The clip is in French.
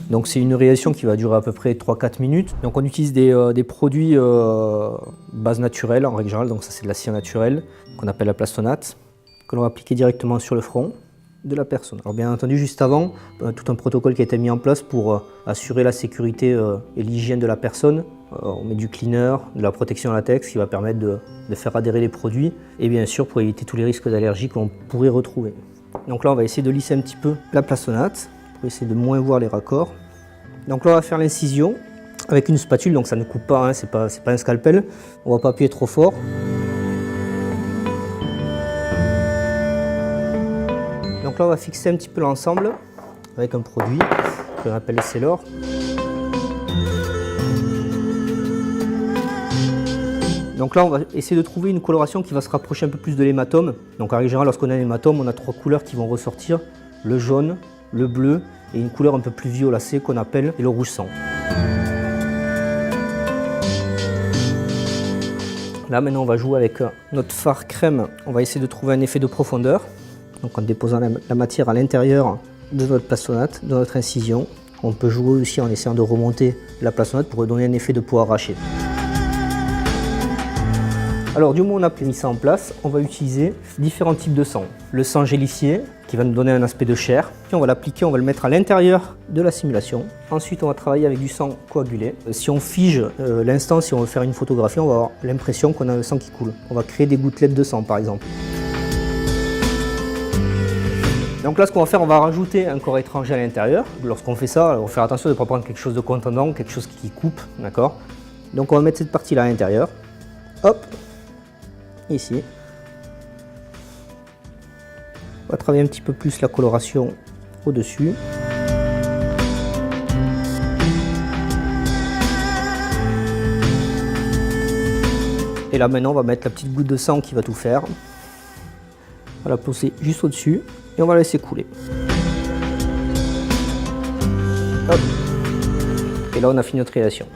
Donc c'est une réalisation qui va durer à peu près 3-4 minutes. Donc on utilise des produits base naturelle en règle générale, donc ça c'est de la cire naturelle qu'on appelle la plastonate, que l'on va appliquer directement sur le front de la personne. Alors bien entendu juste avant, tout un protocole qui a été mis en place pour assurer la sécurité et l'hygiène de la personne. On met du cleaner, de la protection latex qui va permettre de faire adhérer les produits et bien sûr pour éviter tous les risques d'allergie qu'on pourrait retrouver. Donc là on va essayer de lisser un petit peu la plastonate pour essayer de moins voir les raccords. Donc là on va faire l'incision avec une spatule, donc ça ne coupe pas, hein, c'est pas un scalpel. On ne va pas appuyer trop fort. Donc là on va fixer un petit peu l'ensemble avec un produit qu'on appelle le Celor. Donc là on va essayer de trouver une coloration qui va se rapprocher un peu plus de l'hématome. Donc en règle générale lorsqu'on a un hématome on a 3 couleurs qui vont ressortir, le jaune, le bleu et une couleur un peu plus violacée qu'on appelle le rouge sang. Là maintenant on va jouer avec notre fard crème, on va essayer de trouver un effet de profondeur. Donc en déposant la matière à l'intérieur de notre plastonate, de notre incision. On peut jouer aussi en essayant de remonter la plastonate pour donner un effet de peau arrachée. Alors du moment où on a mis ça en place, on va utiliser différents types de sang. Le sang gélifié qui va nous donner un aspect de chair. Puis on va l'appliquer, on va le mettre à l'intérieur de la simulation. Ensuite on va travailler avec du sang coagulé. Si on fige l'instant, si on veut faire une photographie, on va avoir l'impression qu'on a le sang qui coule. On va créer des gouttelettes de sang par exemple. Donc là ce qu'on va faire, on va rajouter un corps étranger à l'intérieur. Lorsqu'on fait ça, on va faire attention de ne pas prendre quelque chose de contondant, quelque chose qui coupe, d'accord. Donc on va mettre cette partie là à l'intérieur. Hop, ici. On va travailler un petit peu plus la coloration au-dessus. Et là maintenant on va mettre la petite goutte de sang qui va tout faire. On va la poser juste au-dessus et on va la laisser couler. Hop. Et là on a fini notre réalisation.